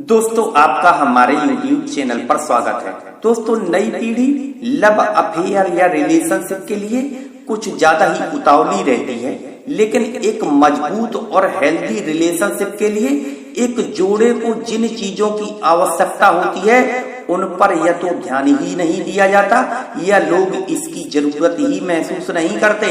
दोस्तों आपका हमारे YouTube चैनल पर स्वागत है। दोस्तों नई पीढ़ी लव अफेयर या रिलेशनशिप के लिए कुछ ज्यादा ही उतावली रहती है, लेकिन एक मजबूत और हेल्दी रिलेशनशिप के लिए एक जोड़े को जिन चीजों की आवश्यकता होती है उन पर या तो ध्यान ही नहीं दिया जाता या लोग इसकी जरूरत ही महसूस नहीं करते।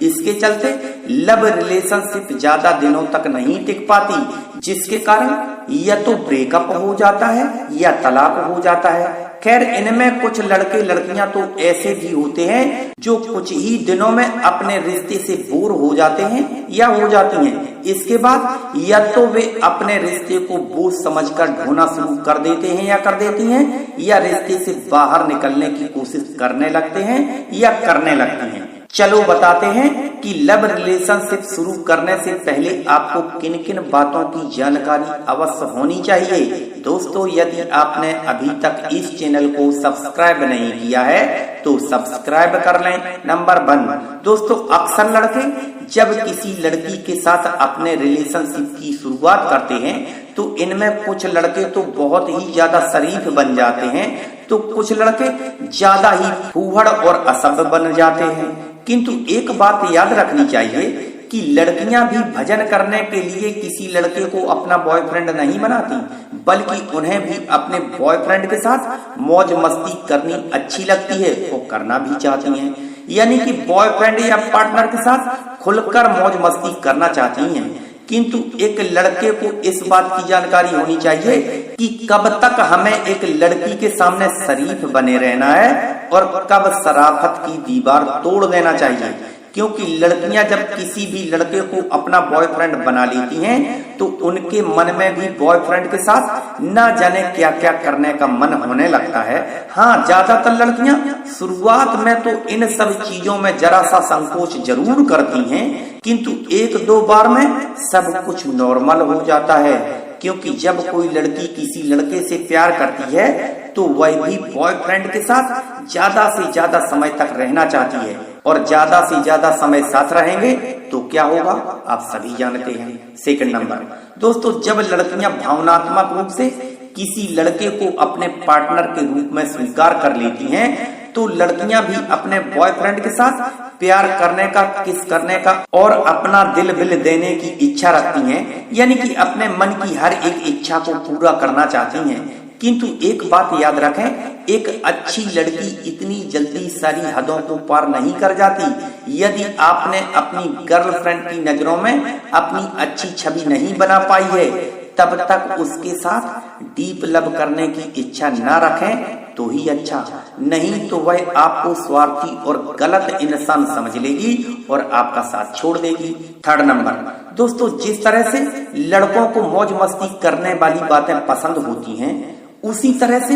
इसके चलते लव रिलेशनशिप ज्यादा दिनों तक नहीं टिक पाती, जिसके कारण या तो ब्रेकअप हो जाता है या तलाक हो जाता है। खैर, इनमें कुछ लड़के लड़कियां तो ऐसे भी होते हैं जो कुछ ही दिनों में अपने रिश्ते से बोर हो जाते हैं या हो जाती हैं। इसके बाद या तो वे अपने रिश्ते को बोझ समझकर ढोना शुरू कर देते हैं या कर देती हैं, या रिश्ते से बाहर निकलने की कोशिश करने लगते हैं या करने लगती हैं। चलो बताते हैं कि लव रिलेशनशिप शुरू करने से पहले आपको किन किन बातों की जानकारी अवश्य होनी चाहिए। दोस्तों, यदि आपने अभी तक इस चैनल को सब्सक्राइब नहीं किया है तो सब्सक्राइब कर लें। नंबर 1, दोस्तों अक्सर लड़के जब किसी लड़की के साथ अपने रिलेशनशिप की शुरुआत करते हैं तो इनमें कुछ लड़के तो बहुत ही ज्यादा शरीफ बन जाते हैं, तो कुछ लड़के ज्यादा ही फूहड़ और असभ्य बन जाते हैं। किंतु एक बात याद रखनी चाहिए कि लड़कियां भी भजन करने के लिए किसी लड़के को अपना बॉयफ्रेंड नहीं बनाती, बल्कि उन्हें भी अपने बॉयफ्रेंड के साथ मौज मस्ती करनी अच्छी लगती है, वो करना भी चाहती हैं। यानी कि बॉयफ्रेंड या पार्टनर के साथ खुलकर मौज मस्ती करना चाहती हैं। किंतु एक लड़के को इस बात की जानकारी होनी चाहिए कि कब तक हमें एक लड़की के सामने शरीफ बने रहना है और कब शराफत की दीवार तोड़ देना चाहिए। क्योंकि लड़कियां जब किसी भी लड़के को अपना बॉयफ्रेंड बना लेती हैं तो उनके मन में भी बॉयफ्रेंड के साथ न जाने क्या क्या करने का मन होने लगता है। हाँ, ज्यादातर लड़कियां शुरुआत में तो इन सब चीजों में जरा सा संकोच जरूर करती हैं, किंतु 1-2 बार में सब कुछ नॉर्मल हो जाता है। क्योंकि जब कोई लड़की किसी लड़के से प्यार करती है तो वह भी बॉयफ्रेंड के साथ ज्यादा से ज्यादा समय तक रहना चाहती है, और ज्यादा से ज्यादा समय साथ रहेंगे तो क्या होगा आप सभी जानते हैं। सेकंड नंबर, दोस्तों जब लड़कियां भावनात्मक रूप से किसी लड़के को अपने पार्टनर के रूप में स्वीकार कर लेती हैं तो लड़कियां भी अपने बॉयफ्रेंड के साथ प्यार करने का, किस करने का और अपना दिल विल देने की इच्छा रखती हैं, यानी कि अपने मन की हर एक इच्छा को पूरा करना चाहती हैं। किंतु एक बात याद रखें, एक अच्छी लड़की इतनी जल्दी सारी हदों को पार नहीं कर जाती। यदि आपने अपनी गर्लफ्रेंड की नजरों में अपनी अच्छी छवि नहीं बना पाई है तब तक उसके साथ डीप लव करने की इच्छा न रखें तो ही अच्छा, नहीं तो वह आपको स्वार्थी और गलत इंसान समझ लेगी और आपका साथ छोड़ देगी। थर्ड नंबर, दोस्तों जिस तरह से लड़कों को मौज मस्ती करने वाली बातें पसंद होती हैं उसी तरह से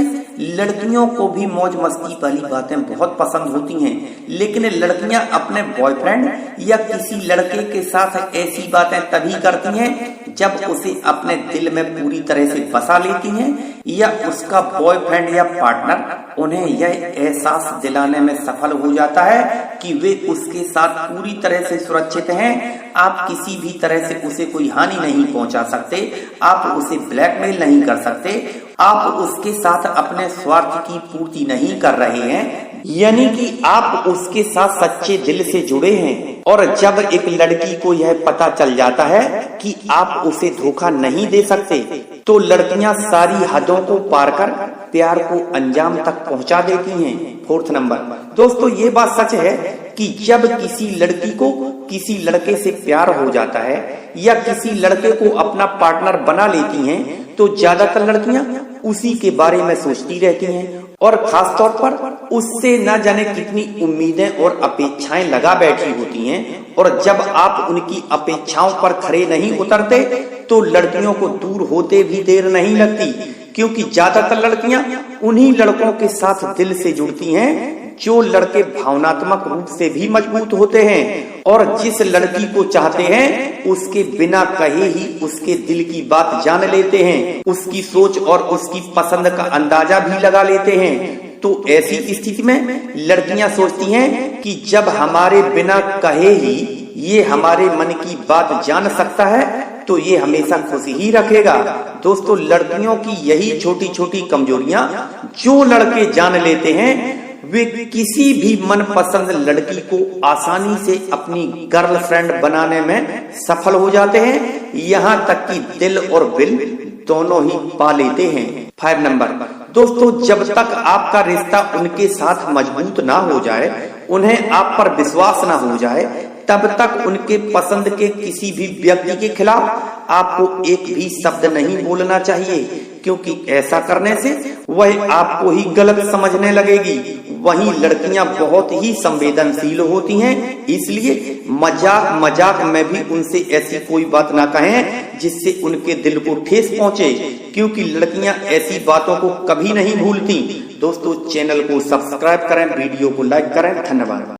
लड़कियों को भी मौज मस्ती वाली बातें बहुत पसंद होती हैं। लेकिन लड़कियां अपने बॉयफ्रेंड या किसी लड़के के साथ ऐसी बातें तभी करती हैं जब उसे अपने दिल में पूरी तरह से बसा लेती हैं, या उसका बॉयफ्रेंड या पार्टनर उन्हें यह एहसास दिलाने में सफल हो जाता है कि वे उसके साथ पूरी तरह से सुरक्षित हैं। आप किसी भी तरह से उसे कोई हानि नहीं पहुंचा सकते, आप उसे ब्लैकमेल नहीं कर सकते, आप उसके साथ अपने स्वार्थ की पूर्ति नहीं कर रहे हैं, यानी कि आप उसके साथ सच्चे दिल से जुड़े हैं। और जब एक लड़की को यह पता चल जाता है कि आप उसे धोखा नहीं दे सकते तो लड़कियां सारी हदों को पार कर प्यार को अंजाम तक पहुंचा देती हैं। फोर्थ नंबर, दोस्तों ये बात सच है कि जब किसी लड़की को किसी लड़के से प्यार हो जाता है या किसी लड़के को अपना पार्टनर बना लेती हैं तो ज्यादातर लड़कियां उसी के बारे में सोचती रहती हैं और खास तौर पर उससे न जाने कितनी उम्मीदें और अपेक्षाएं लगा बैठी होती हैं। और जब आप उनकी अपेक्षाओं पर खरे नहीं उतरते तो लड़कियों को दूर होते भी देर नहीं लगती, क्योंकि ज्यादातर लड़कियां उन्हीं लड़कों के साथ दिल से जुड़ती हैं जो लड़के भावनात्मक रूप से भी मजबूत होते हैं और जिस लड़की को चाहते हैं उसके बिना कहे ही उसके दिल की बात जान लेते हैं, उसकी सोच और उसकी पसंद का अंदाजा भी लगा लेते हैं। तो ऐसी स्थिति में लड़कियां सोचती हैं कि जब हमारे बिना कहे ही ये हमारे मन की बात जान सकता है तो ये हमेशा खुशी ही रखेगा। दोस्तों, लड़कियों की यही छोटी छोटी कमजोरियां जो लड़के जान लेते हैं वे किसी भी मनपसंद लड़की को आसानी से अपनी गर्लफ्रेंड बनाने में सफल हो जाते हैं, यहाँ तक कि दिल और बिल दोनों ही पा लेते हैं। 5 नंबर, दोस्तों, जब तक आपका रिश्ता उनके साथ मजबूत ना हो जाए, उन्हें आप पर विश्वास ना हो जाए, तब तक उनके पसंद के किसी भी व्यक्ति के खिलाफ आपको एक भी शब्द नहीं बोलना चाहिए, क्योंकि ऐसा करने से वह आपको ही गलत समझने लगेगी। वहीं लड़कियां बहुत ही संवेदनशील होती हैं, इसलिए मजाक मजाक में भी उनसे ऐसी कोई बात ना कहें जिससे उनके दिल को ठेस पहुंचे, क्योंकि लड़कियां ऐसी बातों को कभी नहीं भूलती। दोस्तों, चैनल को सब्सक्राइब करें, वीडियो को लाइक करें। धन्यवाद।